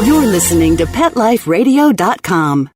You're listening to PetLifeRadio.com.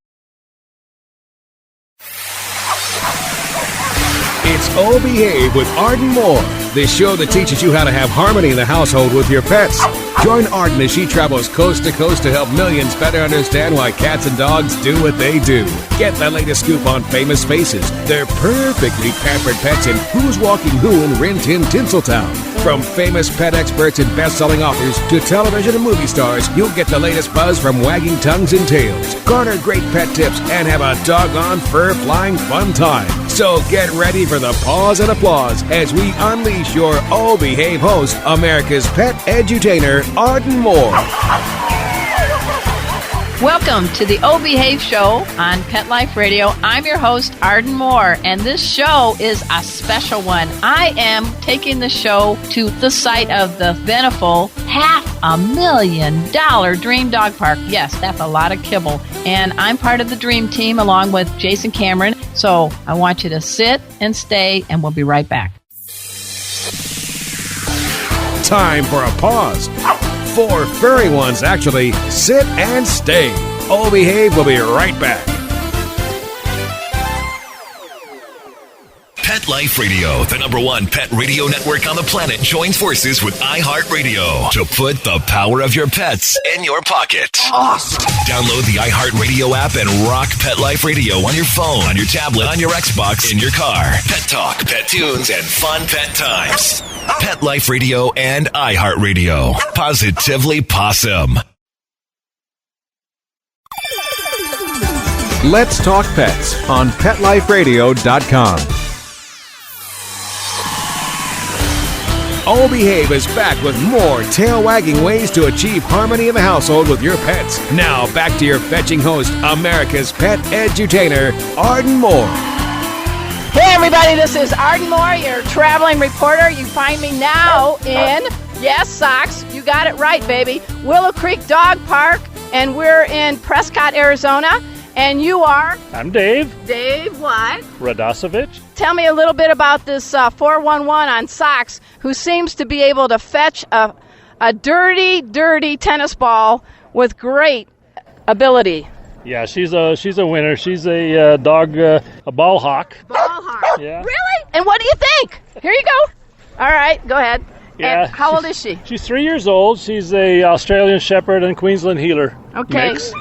It's Oh Behave with Arden Moore, the show that teaches you how to have harmony in the household with your pets. Join Arden as she travels coast to coast to help millions better understand why cats and dogs do what they do. Get the latest scoop on famous faces, their perfectly pampered pets, and who's walking who in Rin Tin Tinseltown. From famous pet experts and best-selling authors to television and movie stars, you'll get the latest buzz from wagging tongues and tails. Garner great pet tips and have a doggone fur-flying fun time. So get ready for the pause and applause as we unleash your Oh Behave host, America's pet edutainer, Arden Moore. Welcome to the Oh Behave Show on Pet Life Radio. I'm your host, Arden Moore, and this show is a special one. I am taking the show to the site of the Beneful $500,000 Dream Dog Park. Yes, that's a lot of kibble. And I'm part of the Dream Team along with Jason Cameron. So I want you to sit and stay, and we'll be right back. Time for a pause. 4 furry ones, actually. Sit and stay. Oh Behave will be right back. Pet Life Radio, the #1 pet radio network on the planet, joins forces with iHeartRadio to put the power of your pets in your pocket. Awesome! Download the iHeartRadio app and rock Pet Life Radio on your phone, on your tablet, on your Xbox, in your car. Pet talk, pet tunes, and fun pet times. Pet Life Radio and iHeartRadio. Positively Possum. Let's talk pets on PetLifeRadio.com. Oh Behave is back with more tail-wagging ways to achieve harmony in the household with your pets. Now, back to your fetching host, America's pet edutainer, Arden Moore. Hey everybody, this is Arden Moore, your traveling reporter. You find me now in, yes, socks, you got it right, baby, Willow Creek Dog Park, and we're in Prescott, Arizona. And you are? I'm Dave. Dave what? Radosevich. Tell me a little bit about this 411 on socks, who seems to be able to fetch a dirty, dirty tennis ball with great ability. Yeah, she's a winner. She's a dog, a ball hawk. Ball hawk? Yeah. Really? And what do you think? Here you go. All right, go ahead. Yeah. And how old is she? She's 3 years old. She's a Australian Shepherd and Queensland Heeler mix.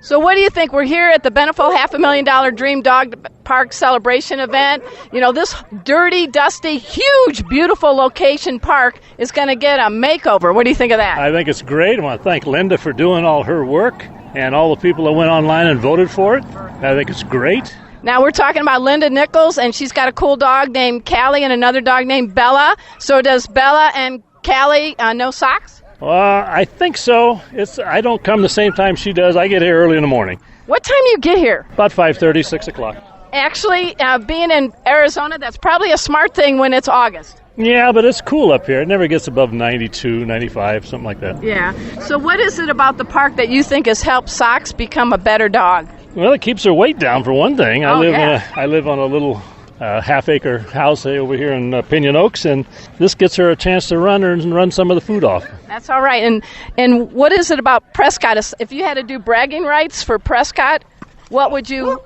So what do you think? We're here at the Beneful $500,000 Dream Dog Park celebration event. You know, this dirty, dusty, huge, beautiful location park is going to get a makeover. What do you think of that? I think it's great. I want to thank Linda for doing all her work and all the people that went online and voted for it. I think it's great. Now, we're talking about Linda Nichols, and she's got a cool dog named Callie and another dog named Bella. So does Bella and Callie know socks? I think so. I don't come the same time she does. I get here early in the morning. What time do you get here? About 5:30, 6 o'clock. Actually, being in Arizona, that's probably a smart thing when it's August. Yeah, but it's cool up here. It never gets above 92, 95, something like that. Yeah. So what is it about the park that you think has helped Socks become a better dog? Well, it keeps her weight down, for one thing. I live on a little half-acre house over here in Pinion Oaks, and this gets her a chance to run some of the food off. That's all right. And what is it about Prescott? If you had to do bragging rights for Prescott, what would you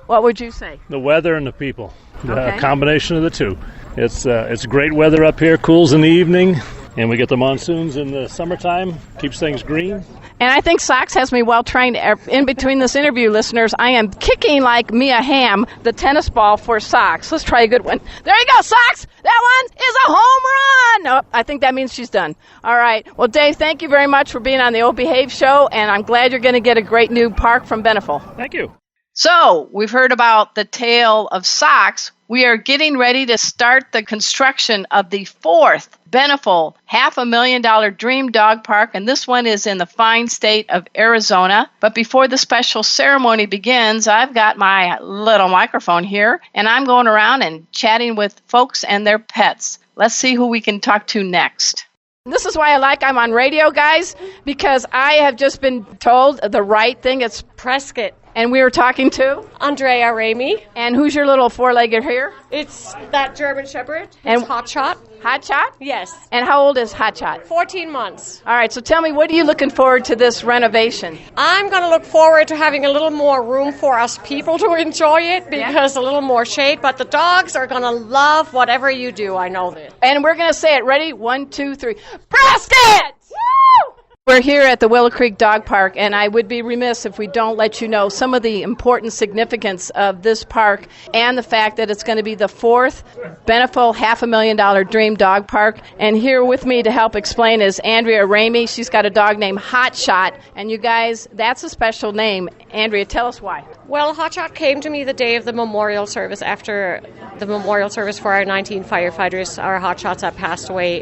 say? The weather and the people. The combination of the two. It's great weather up here, cools in the evening, and we get the monsoons in the summertime, keeps things green. And I think Socks has me well trained. In between this interview, listeners, I am kicking like Mia Hamm, the tennis ball for Socks. Let's try a good one. There you go, Socks! That one is a home run! Nope, I think that means she's done. All right. Well, Dave, thank you very much for being on the Oh Behave show, and I'm glad you're going to get a great new park from Beneful. Thank you. So, we've heard about the tale of Socks. We are getting ready to start the construction of the 4th Beneful $500,000 Dream Dog Park, and this one is in the fine state of Arizona. But before the special ceremony begins, I've got my little microphone here, and I'm going around and chatting with folks and their pets. Let's see who we can talk to next. This is why I'm on radio, guys, because I have just been told the right thing. It's Prescott. And we were talking to Andrea Ramey. And who's your little four-legged here? It's that German Shepherd. And It's Hotshot. Hotshot? Yes. And how old is Hotshot? 14 months. All right, so tell me, what are you looking forward to this renovation? I'm going to look forward to having a little more room for us people to enjoy it because a little more shade. But the dogs are going to love whatever you do. I know that. And we're going to say it. Ready? 1, 2, 3. Prescott! Woo! We're here at the Willow Creek Dog Park, and I would be remiss if we don't let you know some of the important significance of this park and the fact that it's going to be the 4th Beneful $500,000 Dream Dog Park. And here with me to help explain is Andrea Ramey. She's got a dog named Hotshot, and you guys, that's a special name. Andrea, tell us why. Well, Hotshot came to me the day of the memorial service after the memorial service for our 19 firefighters, our Hotshots that passed away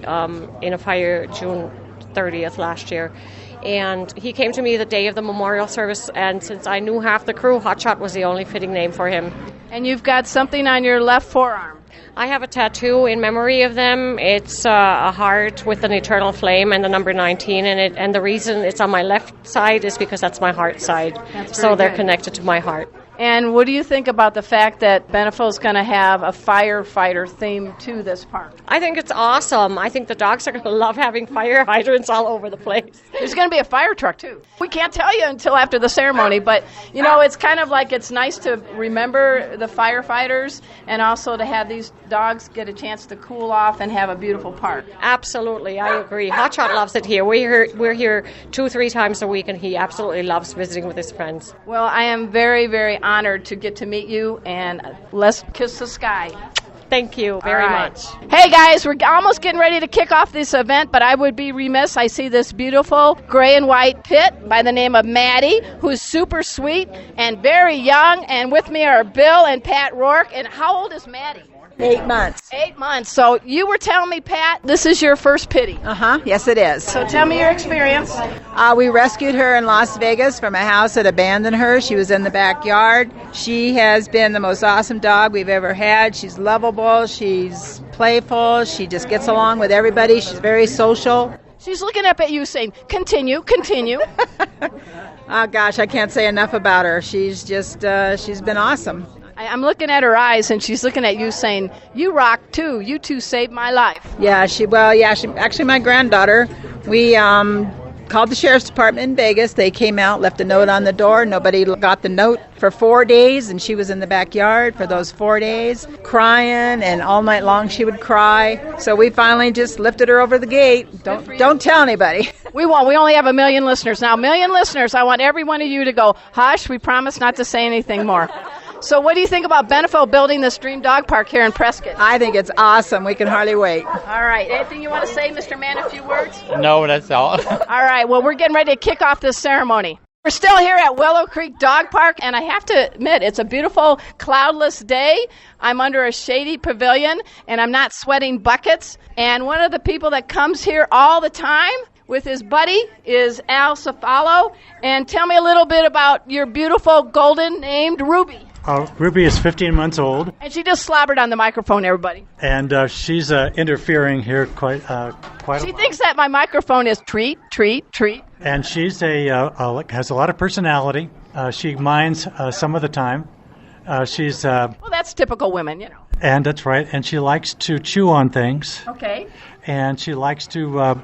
in a fire June 30th last year. And he came to me the day of the memorial service, and since I knew half the crew, Hotshot was the only fitting name for him. And you've got something on your left forearm. I have a tattoo in memory of them. It's a heart with an eternal flame and the number 19 in it. And the reason it's on my left side is because that's my heart side. So they're connected to my heart. And what do you think about the fact that Beneful is going to have a firefighter theme to this park? I think it's awesome. I think the dogs are going to love having fire hydrants all over the place. There's going to be a fire truck, too. We can't tell you until after the ceremony, but, you know, it's kind of like it's nice to remember the firefighters and also to have these dogs get a chance to cool off and have a beautiful park. Absolutely, I agree. Hotshot loves it here. We're here 2-3 times a week, and he absolutely loves visiting with his friends. Well, I am very, very honored to get to meet you, and let's kiss the sky. Thank you very much. Hey guys, we're almost getting ready to kick off this event, but I would be remiss. I see this beautiful gray and white pit by the name of Maddie, who's super sweet and very young, and with me are Bill and Pat Rourke. And how old is Maddie? 8 months. 8 months. So you were telling me, Pat, this is your first pitty. Yes, it is. So tell me your experience. We rescued her in Las Vegas from a house that abandoned her. She was in the backyard. She has been the most awesome dog we've ever had. She's lovable. She's playful. She just gets along with everybody. She's very social. She's looking up at you saying, continue, continue. Oh, gosh, I can't say enough about her. She's just, she's been awesome. I'm looking at her eyes, and she's looking at you saying, you rock, too. You two saved my life. Yeah, she actually my granddaughter. We called the sheriff's department in Vegas. They came out, left a note on the door. Nobody got the note for 4 days, and she was in the backyard for those 4 days, crying, and all night long she would cry. So we finally just lifted her over the gate. Don't tell anybody. We won't. We only have 1 million listeners. Now, 1 million listeners, I want every one of you to go, hush, we promise not to say anything more. So what do you think about Beneful building this Dream Dog Park here in Prescott? I think it's awesome. We can hardly wait. All right. Anything you want to say, Mr. Mann, a few words? No, that's all. All right. Well, we're getting ready to kick off this ceremony. We're still here at Willow Creek Dog Park, and I have to admit, it's a beautiful cloudless day. I'm under a shady pavilion, and I'm not sweating buckets. And one of the people that comes here all the time with his buddy is Al Cefalo. And tell me a little bit about your beautiful golden named Ruby. Ruby is 15 months old. And she just slobbered on the microphone, everybody. And she's interfering here quite a lot. She thinks that my microphone is treat, treat, treat. And she's has a lot of personality. She minds some of the time. She's well, that's typical women, you know. And that's right. And she likes to chew on things. Okay. And she likes to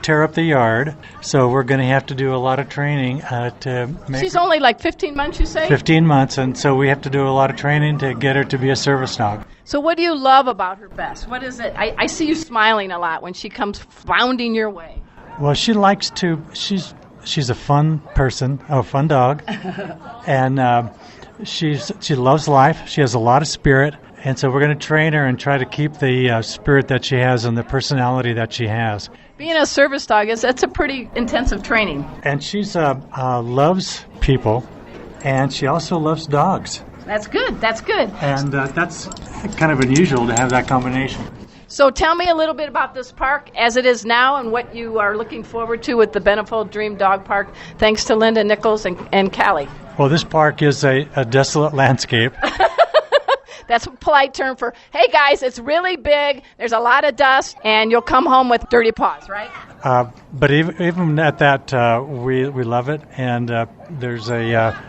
tear up the yard. So we're going to have to do a lot of training to make She's only like 15 months, you say? 15 months, and so we have to do a lot of training to get her to be a service dog. So what do you love about her best? What is it? I see you smiling a lot when she comes bounding your way. Well, she likes to, she's a fun person, a fun dog, and she loves life. She has a lot of spirit. And so we're going to train her and try to keep the spirit that she has and the personality that she has. Being a service dog, that's a pretty intensive training. And she's loves people, and she also loves dogs. That's good. That's good. And that's kind of unusual to have that combination. So tell me a little bit about this park as it is now and what you are looking forward to with the Beneful Dream Dog Park, thanks to Linda Nichols and Callie. Well, this park is a desolate landscape. That's a polite term for, hey guys, it's really big, there's a lot of dust, and you'll come home with dirty paws, right? But even at that, we love it, and there's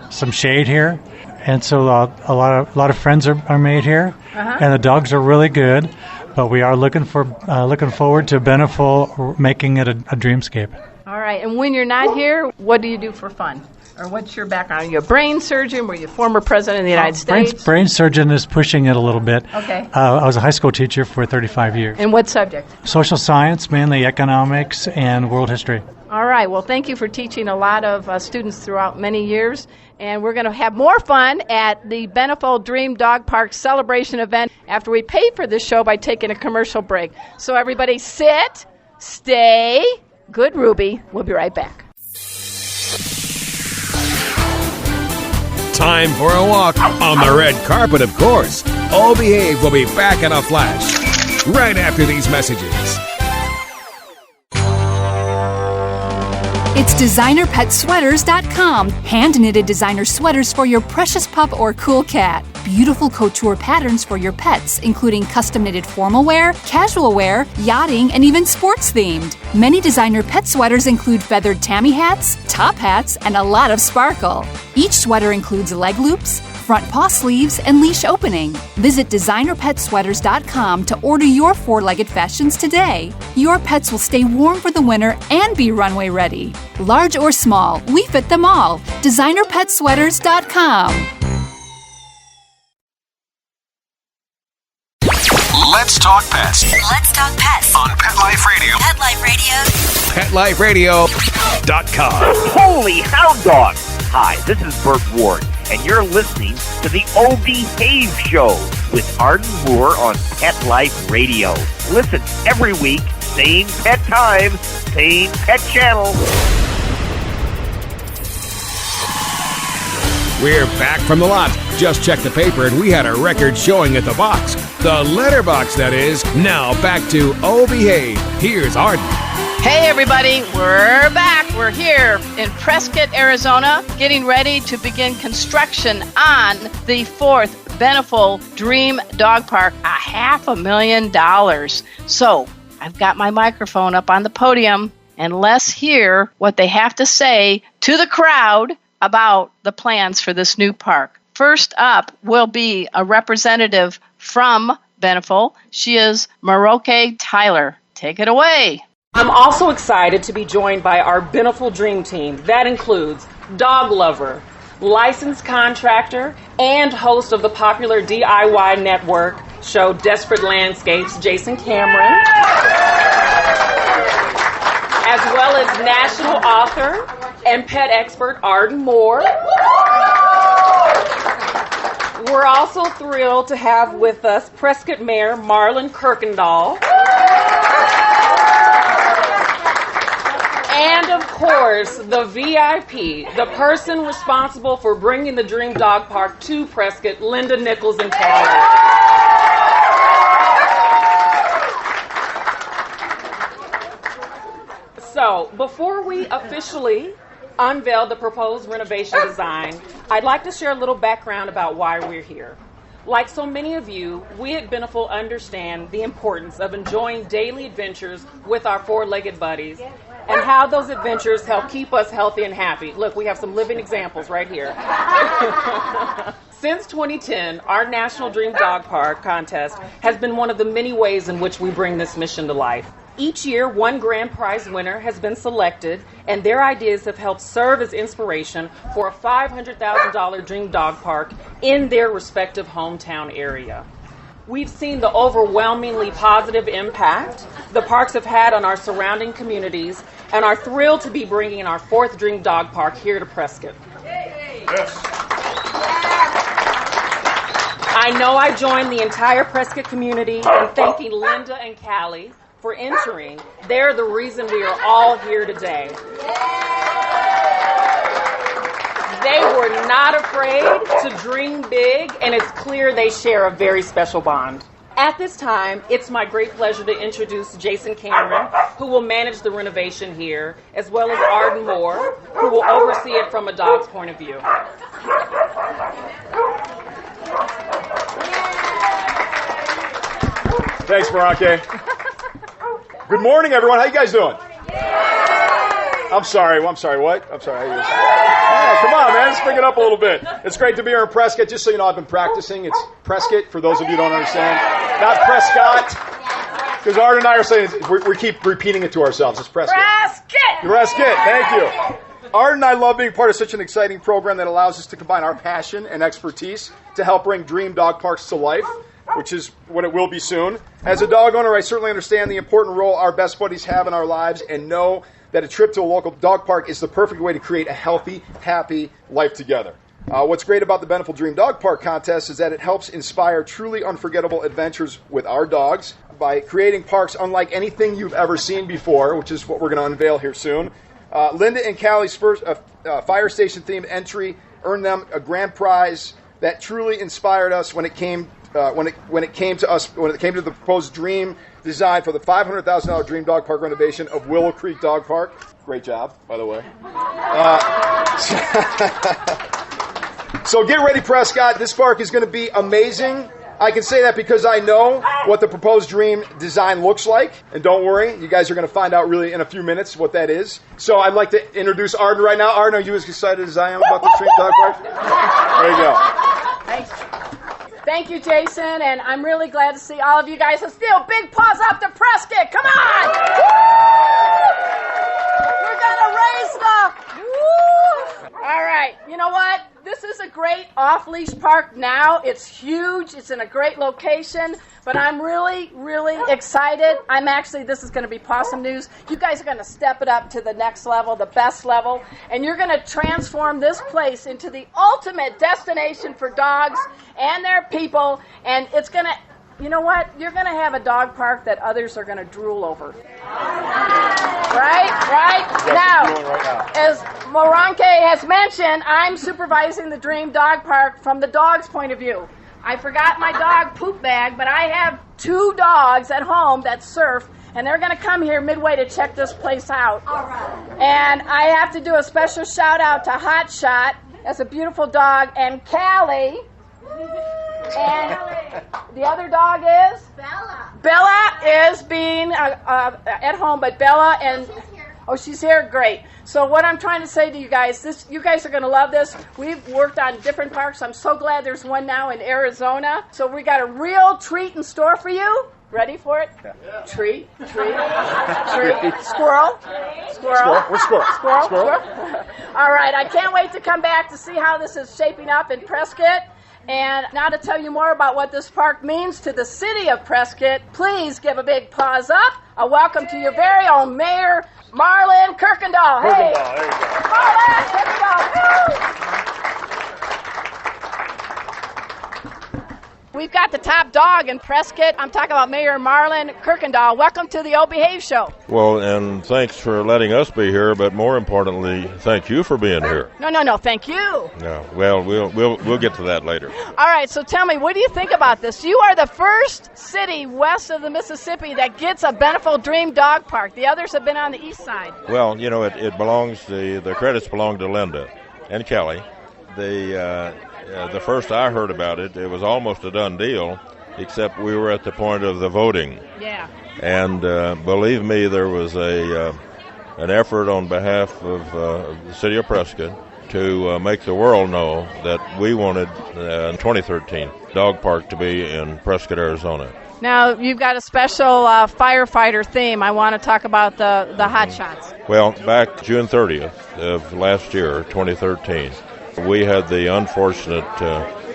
some shade here, and so a lot of friends are made here, and the dogs are really good. But we are looking forward to Beneful making it a dreamscape. All right, and when you're not here, what do you do for fun? Or what's your background? Are you a brain surgeon? Were you former president of the United States? Brain surgeon is pushing it a little bit. Okay. I was a high school teacher for 35 years. And what subject? Social science, mainly economics and world history. All right. Well, thank you for teaching a lot of students throughout many years. And we're going to have more fun at the Beneful Dream Dog Park celebration event after we pay for this show by taking a commercial break. So everybody sit, stay, good Ruby. We'll be right back. Time for a walk on the red carpet, of course. Oh Behave will be back in a flash right after these messages. It's DesignerPetSweaters.com. Hand-knitted designer sweaters for your precious pup or cool cat. Beautiful couture patterns for your pets, including custom-knitted formal wear, casual wear, yachting, and even sports-themed. Many designer pet sweaters include feathered tammy hats, top hats, and a lot of sparkle. Each sweater includes leg loops, front paw sleeves, and leash opening. Visit DesignerPetSweaters.com to order your four-legged fashions today. Your pets will stay warm for the winter and be runway ready. Large or small, we fit them all. DesignerPetSweaters.com. Let's talk pets. Let's talk pets On Pet Life Radio. Pet Life Radio. PetLifeRadio.com. Holy hound dogs! Hi, this is Burt Ward, and you're listening to the O Behave Show with Arden Moore on Pet Life Radio. Listen every week, same pet time, same pet channel. We're back from the lot. Just checked the paper and we had a record showing at the box. The letterbox, that is. Now back to Oh Behave. Here's Arden. Hey everybody, we're back. We're here in Prescott, Arizona, getting ready to begin construction on the 4th Beneful Dream Dog Park, $500,000. So I've got my microphone up on the podium, and let's hear what they have to say to the crowd about the plans for this new park. First up will be a representative from Beneful. She is Maroke Tyler. Take it away. I'm also excited to be joined by our Beneful Dream Team. That includes dog lover, licensed contractor, and host of the popular DIY network show Desperate Landscapes, Jason Cameron, as well as national author and pet expert Arden Moore. We're also thrilled to have with us Prescott Mayor Marlon Kirkendall. And of course, the VIP, the person responsible for bringing the Dream Dog Park to Prescott, Linda Nichols and Callie. So, before we officially unveil the proposed renovation design, I'd like to share a little background about why we're here. Like so many of you, we at Beneful understand the importance of enjoying daily adventures with our four-legged buddies and how those adventures help keep us healthy and happy. Look, we have some living examples right here. Since 2010, our National Dream Dog Park contest has been one of the many ways in which we bring this mission to life. Each year, one grand prize winner has been selected, and their ideas have helped serve as inspiration for a $500,000 Dream Dog Park in their respective hometown area. We've seen the overwhelmingly positive impact the parks have had on our surrounding communities and are thrilled to be bringing our 4th Dream Dog Park here to Prescott. I know I join the entire Prescott community in thanking Linda and Callie for entering. They're the reason we are all here today. They were not afraid to dream big, and it's clear they share a very special bond. At this time, it's my great pleasure to introduce Jason Cameron, who will manage the renovation here, as well as Arden Moore, who will oversee it from a dog's point of view. Thanks, Maranke. Good morning, everyone. How you guys doing? I'm sorry. What? I'm sorry. Hey, come on, man. Let's bring it up a little bit. It's great to be here in Prescott. Just so you know, I've been practicing. It's Prescott, for those of you who don't understand. Not Prescott. Because Arden and I are saying, we keep repeating it to ourselves. It's Prescott. Prescott. Thank you. Arden and I love being part of such an exciting program that allows us to combine our passion and expertise to help bring dream dog parks to life, which is what it will be soon. As a dog owner, I certainly understand the important role our best buddies have in our lives and know that a trip to a local dog park is the perfect way to create a healthy, happy life together. What's great about the Beneful Dream Dog Park contest is that it helps inspire truly unforgettable adventures with our dogs by creating parks unlike anything you've ever seen before, which is what we're going to unveil here soon. Linda and Callie's first fire station themed entry earned them a grand prize that truly inspired us when it came to the proposed dream design for the $500,000 Dream Dog Park renovation of Willow Creek Dog Park. Great job, by the way. So get ready, Prescott. This park is going to be amazing. I can say that because I know what the proposed dream design looks like. And don't worry, you guys are going to find out really in a few minutes what that is. So I'd like to introduce Arden right now. Arden, are you as excited as I am about this Dream Dog Park? There you go. Thanks. Thank you, Jason, and I'm really glad to see all of you guys. So still, big paws up to Prescott. Come on! We're going to raise the... Woo! All right, you know what? This is a great off-leash park now. It's huge. It's in a great location. But I'm really, really excited. This is going to be possum news. You guys are going to step it up to the next level, the best level. And you're going to transform this place into the ultimate destination for dogs and their people. And it's going to, you know what? You're going to have a dog park that others are going to drool over. Right? Now, as Maranke has mentioned, I'm supervising the Dream Dog Park from the dog's point of view. I forgot my dog poop bag, but I have 2 dogs at home that surf, and they're going to come here midway to check this place out. All right. And I have to do a special shout out to Hot Shot as a beautiful dog, and Callie. And the other dog is? Bella. Bella is being at home, but Bella and... Oh, she's here? Great. So what I'm trying to say to you guys, you guys are going to love this. We've worked on different parks. I'm so glad there's one now in Arizona. So we got a real treat in store for you. Ready for it? Yeah. Treat. Squirrel. We're squirrel. All right. I can't wait to come back to see how this is shaping up in Prescott. And now to tell you more about what this park means to the city of Prescott, please give a big paws up. A welcome to your very own Mayor, Marlin Kirkendall. Hey, there you go. Marlin Kirkendall. We've got the top dog in Prescott. I'm talking about Mayor Marlin Kirkendall. Welcome to the O Behave Show. Well, and thanks for letting us be here, but more importantly, thank you for being here. No, thank you. No, well, we'll get to that later. All right, so tell me, what do you think about this? You are the first city west of the Mississippi that gets a Beneful Dream Dog Park. The others have been on the east side. Well, you know, it belongs, the credits belong to Linda and Callie. The first I heard about it, it was almost a done deal, except we were at the point of the voting. Yeah. And believe me, there was an effort on behalf of the city of Prescott to make the world know that we wanted, in 2013, dog park to be in Prescott, Arizona. Now, you've got a special firefighter theme. I want to talk about the hot shots. Well, back June 30th of last year, 2013, we had the unfortunate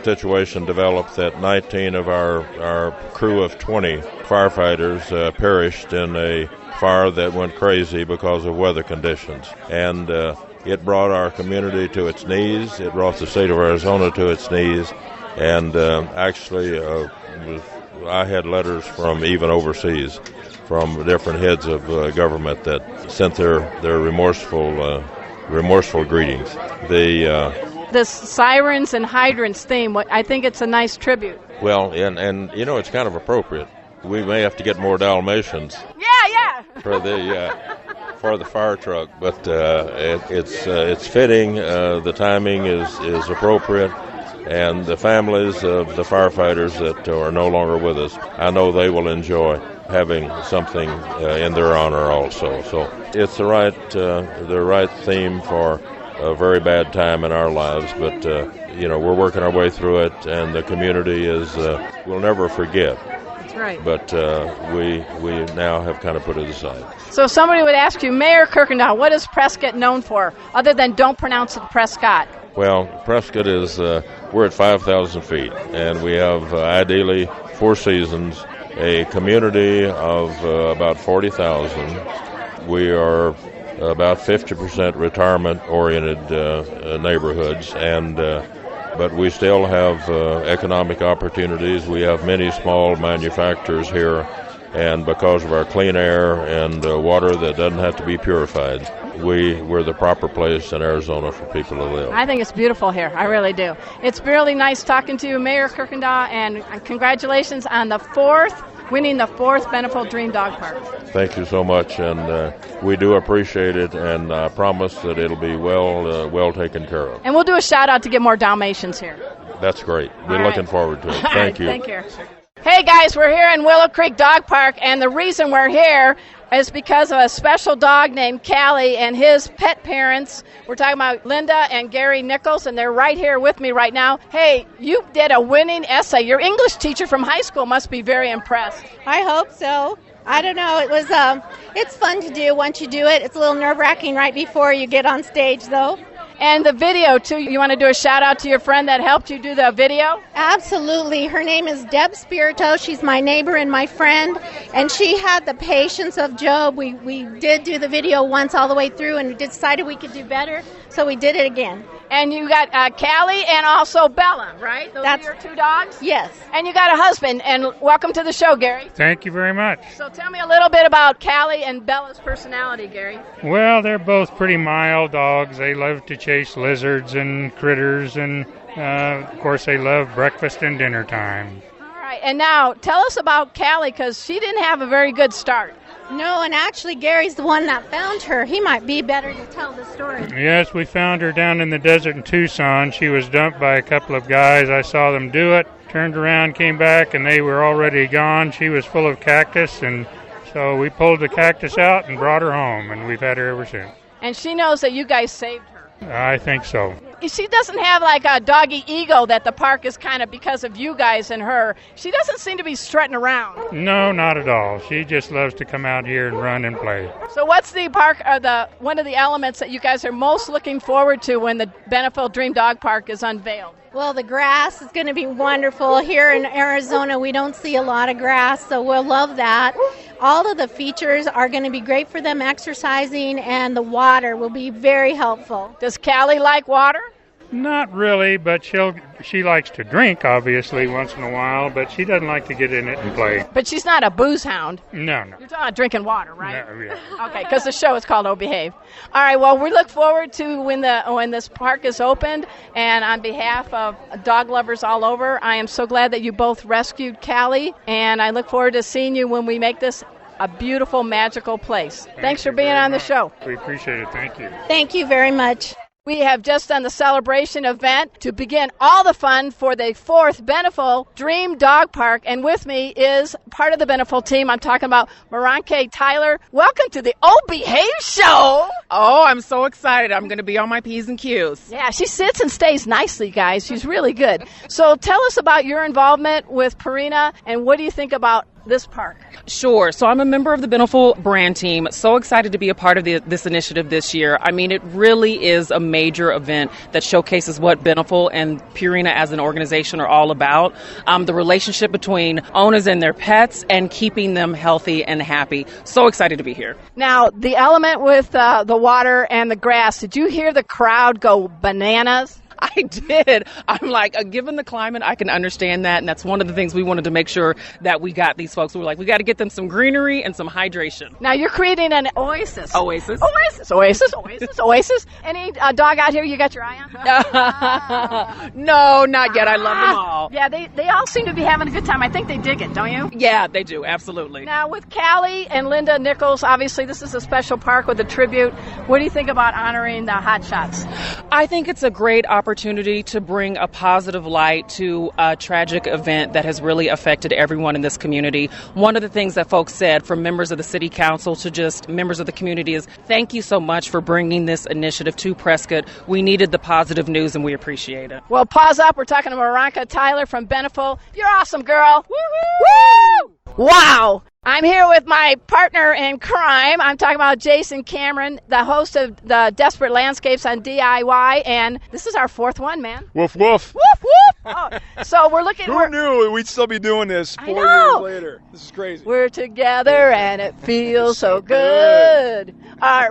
situation develop that 19 of our crew of 20 firefighters perished in a fire that went crazy because of weather conditions. And it brought our community to its knees. It brought the state of Arizona to its knees. And actually, I had letters from even overseas from different heads of government that sent their remorseful greetings. This sirens and hydrants theme, I think it's a nice tribute. Well, and you know, it's kind of appropriate. We may have to get more Dalmatians. Yeah. For the fire truck, but it's fitting. The timing is appropriate, And the families of the firefighters that are no longer with us, I know they will enjoy having something in their honor also. So it's the right theme for a very bad time in our lives, but we're working our way through it, and the community will never forget. That's right. But we now have kind of put it aside. So if somebody would ask you, Mayor Kirkendall, what is Prescott known for, other than don't pronounce it Prescott? Well, Prescott is, we're at 5,000 feet, and we have ideally 4 seasons, a community of about 40,000. We are about 50% retirement-oriented neighborhoods, but we still have economic opportunities. We have many small manufacturers here, and because of our clean air and water that doesn't have to be purified, we're the proper place in Arizona for people to live. I think it's beautiful here. I really do. It's really nice talking to you, Mayor Kirkendall, and congratulations on winning the 4th Beneful Dream Dog Park. Thank you so much, and we do appreciate it, and I promise that it'll be well taken care of. And we'll do a shout-out to get more Dalmatians here. That's great. We're looking forward to it. Thank you. Thank you. Hey, guys, we're here in Willow Creek Dog Park, and the reason we're here is because of a special dog named Callie and his pet parents. We're talking about Linda and Gary Nichols, and they're right here with me right now. Hey, you did a winning essay. Your English teacher from high school must be very impressed. I hope so. I don't know. It was. It's fun to do once you do it. It's a little nerve-wracking right before you get on stage, though. And the video, too. You want to do a shout-out to your friend that helped you do the video? Absolutely. Her name is Deb Spirito. She's my neighbor and my friend, and she had the patience of Job. We did do the video once all the way through, and we decided we could do better, so we did it again. And you got Callie and also Bella, right? Those are your 2 dogs? Yes. And you got a husband, and welcome to the show, Gary. Thank you very much. So tell me a little bit about Callie and Bella's personality, Gary. Well, they're both pretty mild dogs. They love to chase lizards and critters, and of course they love breakfast and dinner time. All right, and now tell us about Callie, because she didn't have a very good start. No, and actually Gary's the one that found her. He might be better to tell the story. Yes, we found her down in the desert in Tucson. She was dumped by a couple of guys. I saw them do it, turned around, came back, and they were already gone. She was full of cactus, and so we pulled the cactus out and brought her home, and we've had her ever since. And she knows that you guys saved her. I think so. She doesn't have like a doggy ego that the park is kind of because of you guys and her. She doesn't seem to be strutting around. No, not at all. She just loves to come out here and run and play. So what's the park, or one of the elements that you guys are most looking forward to when the Beneful Dream Dog Park is unveiled? Well, the grass is going to be wonderful. Here in Arizona, we don't see a lot of grass, so we'll love that. All of the features are going to be great for them exercising, and the water will be very helpful. Does Callie like water? Not really, but she likes to drink, obviously, once in a while, but she doesn't like to get in it and play. But she's not a booze hound. No. You're talking about drinking water, right? No, yeah. Okay, because the show is called Oh Behave. All right, well, we look forward to when this park is opened, and on behalf of dog lovers all over, I am so glad that you both rescued Callie, and I look forward to seeing you when we make this a beautiful, magical place. Thanks for being on the show. We appreciate it. Thank you. Thank you very much. We have just done the celebration event to begin all the fun for the 4th Beneful Dream Dog Park. And with me is part of the Beneful team. I'm talking about Maranke Tyler. Welcome to the Oh Behave show. Oh, I'm so excited. I'm going to be on my P's and Q's. Yeah, she sits and stays nicely, guys. She's really good. So tell us about your involvement with Purina, and what do you think about this park? Sure. So I'm a member of the Beneful brand team. So excited to be a part of this initiative this year. I mean, it really is a major event that showcases what Beneful and Purina as an organization are all about. The relationship between owners and their pets and keeping them healthy and happy. So excited to be here. Now, the element with the water and the grass, did you hear the crowd go bananas? I did. I'm like, given the climate, I can understand that. And that's one of the things we wanted to make sure that we got these folks. We were like, we got to get them some greenery and some hydration. Now, you're creating an oasis. Oasis. Any dog out here you got your eye on? No, not yet. I love them all. Yeah, they all seem to be having a good time. I think they dig it, don't you? Yeah, they do. Absolutely. Now, with Callie and Linda Nichols, obviously this is a special park with a tribute. What do you think about honoring the hot shots? I think it's a great opportunity opportunity to bring a positive light to a tragic event that has really affected everyone in this community. One of the things that folks said, from members of the city council to just members of the community, is thank you so much for bringing this initiative to Prescott. We needed the positive news, and we appreciate it. Well, pause up. We're talking to Veronica Tyler from Beneful. You're awesome, girl. Woo! Wow. I'm here with my partner in crime. I'm talking about Jason Cameron, the host of the Desperate Landscapes on DIY, and this is our fourth one, man. Woof, woof. Woof, woof. Oh, so we're looking. Who knew we'd still be doing this 4 years later? This is crazy. We're together, and it feels so good.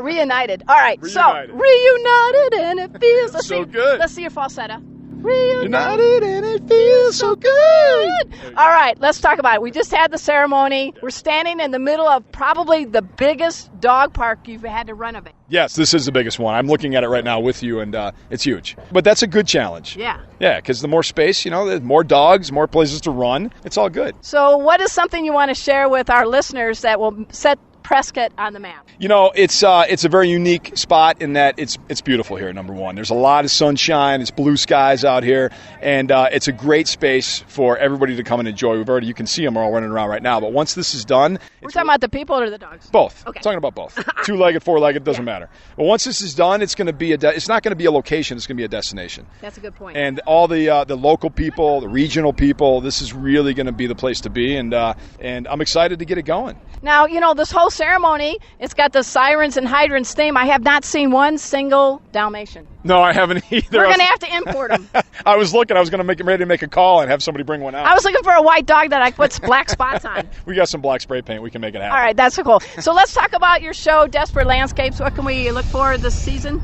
Reunited. All right, Reunited. So reunited, and it feels so good. Let's see your falsetto. Reunited and it feels so good. All right, let's talk about it. We just had the ceremony. We're standing in the middle of probably the biggest dog park you've had to renovate. Yes, this is the biggest one. I'm looking at it right now with you, and it's huge. But that's a good challenge. Yeah. Yeah, because the more space, there's more dogs, more places to run. It's all good. So what is something you want to share with our listeners that will set Prescott on the map? It's a very unique spot in that it's beautiful here, number one. There's a lot of sunshine. It's blue skies out here, and it's a great space for everybody to come and enjoy. You can see them all running around right now, but once this is done... We're talking about the people or the dogs? Both. Okay. Talking about both. Two-legged, four-legged, doesn't matter. But once this is done, it's going to be it's not going to be a location, it's going to be a destination. That's a good point. And all the local people, the regional people, this is really going to be the place to be, and I'm excited to get it going. Now, this whole ceremony, it's got the sirens and hydrants theme. I have not seen one single Dalmatian. No, I haven't either. We're going to have to import them. I was going to ready to make a call and have somebody bring one out. I was looking for a white dog that I put black spots on. We got some black spray paint. We can make it happen. All right, that's so cool. So let's talk about your show, Desperate Landscapes. What can we look for this season?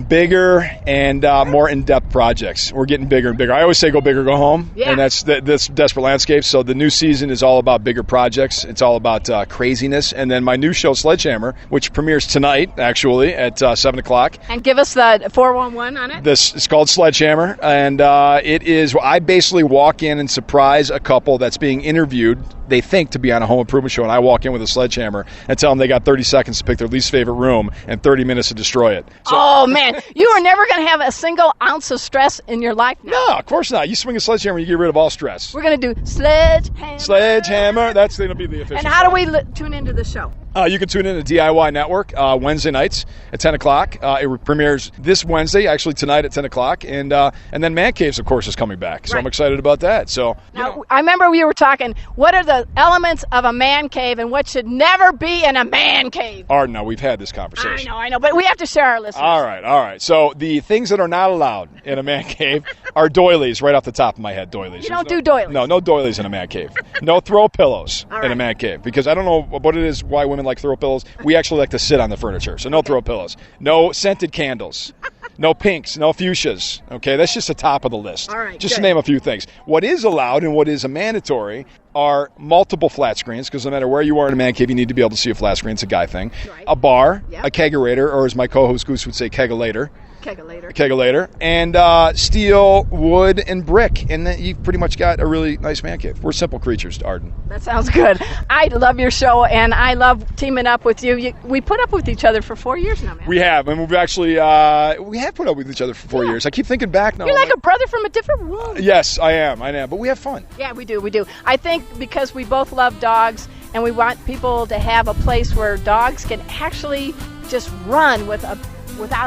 Bigger and more in-depth projects. We're getting bigger and bigger. I always say go big or go home, and that's Desperate Landscapes. So the new season is all about bigger projects. It's all about craziness. And then my new show, Sledgehammer, which premieres tonight, actually, at 7 o'clock. And give us the 411 on it. It's called Sledgehammer, and it is, I basically walk in and surprise a couple that's being interviewed. They think to be on a home improvement show, and I walk in with a sledgehammer and tell them they got 30 seconds to pick their least favorite room and 30 minutes to destroy it. So, oh, man. You are never going to have a single ounce of stress in your life now. No, of course not. You swing a sledgehammer, you get rid of all stress. We're going to do Sledgehammer. Sledgehammer. That's going to be the official. And how do we tune into the show? You can tune in to DIY Network Wednesday nights at 10 o'clock. It premieres this Wednesday, actually tonight at 10 o'clock. And then Man Caves, of course, is coming back. So I'm excited about that. So now, I remember we were talking, what are the elements of a man cave and what should never be in a man cave? Arden, now we've had this conversation. I know, but we have to share our listeners. All right. So the things that are not allowed in a man cave are doilies, right off the top of my head, doilies. You don't do doilies? No doilies in a man cave. No throw pillows in a man cave, because I don't know what it is, why women like throw pillows. We actually like to sit on the furniture, so no throw pillows. No scented candles. No pinks, no fuchsias. Okay, that's just the top of the list. All right, just to name a few things. What is allowed and what is a mandatory are multiple flat screens, because no matter where you are in a man cave, you need to be able to see a flat screen. It's a guy thing. Right. A bar, a kegerator, or as my co-host Goose would say, kegulator. Kegulator. And steel, wood, and brick. And then you've pretty much got a really nice man cave. We're simple creatures, Arden. That sounds good. I love your show, and I love teaming up with you. We put up with each other for 4 years now, man. We have. And we've actually, we have put up with each other for 4 years. I keep thinking back now. You're like a brother from a different world. Yes, I am. But we have fun. Yeah, we do. I think because we both love dogs, and we want people to have a place where dogs can actually just run without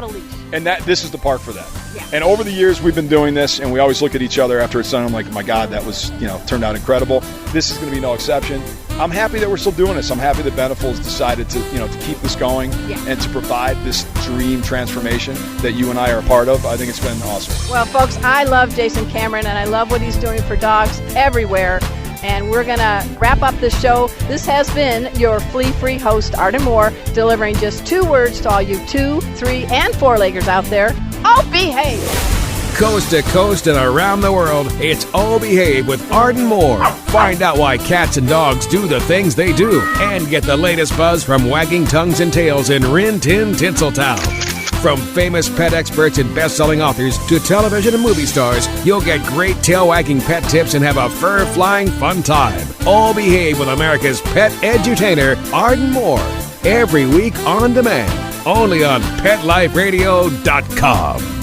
a leash. And this is the park for that. Yeah. And over the years we've been doing this, and we always look at each other after it's done. I'm like, oh my God, that was, turned out incredible. This is going to be no exception. I'm happy that we're still doing this. I'm happy that Beneful's decided to keep this going and to provide this dream transformation that you and I are a part of. I think it's been awesome. Well, folks, I love Jason Cameron, and I love what he's doing for dogs everywhere. And we're going to wrap up the show. This has been your flea-free host, Arden Moore, delivering just 2 words to all you 2, 3, and 4-leggers out there. Oh, behave! Coast to coast and around the world, it's Oh Behave with Arden Moore. Find out why cats and dogs do the things they do, and get the latest buzz from wagging tongues and tails in Rin Tin Tinseltown. From famous pet experts and best-selling authors to television and movie stars, you'll get great tail-wagging pet tips and have a fur-flying fun time. All Behave with America's pet edutainer, Arden Moore. Every week on demand, only on PetLifeRadio.com.